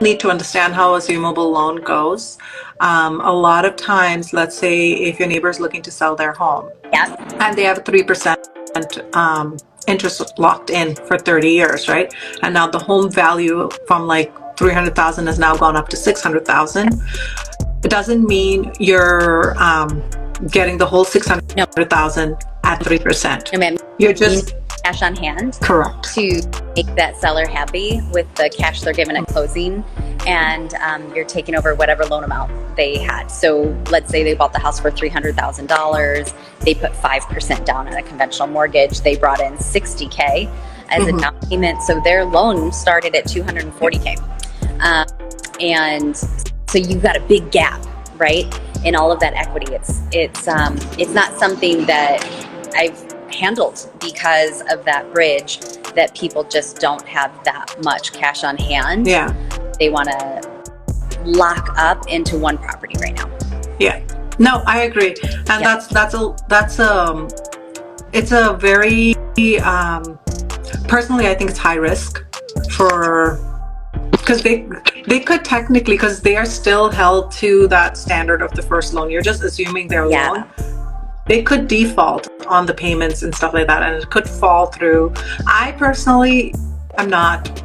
need to understand how a assumable loan goes. A lot of times, let's say if your neighbor is looking to sell their home Yeah. and they have 3% interest locked in for 30 years, right? And now the home value from like 300,000 has now gone up to 600,000. It doesn't mean you're getting the whole 600,000 at 3%. No, ma'am. You're just cash on hand. Correct. To make that seller happy with the cash they're given at closing, and you're taking over whatever loan amount they had. So let's say they bought the house for $300,000. They put 5% down on a conventional mortgage. They brought in $60K as a down payment. So their loan started at $240K. And so you've got a big gap, right, in all of that equity. It's not something that I've handled because of that bridge, that people just don't have that much cash on hand. Yeah. They want to lock up into one property right now. Yeah. No, I agree. And it's a very, personally, I think it's high risk because they could technically, because they are still held to that standard of the first loan. You're just assuming their loan. They could default on the payments and stuff like that, and it could fall through. I personally am not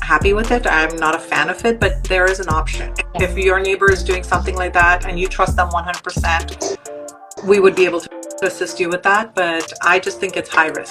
happy with it. I'm not a fan of it, but there is an option. If your neighbor is doing something like that and you trust them 100%, we would be able to assist you with that, but I just think it's high risk.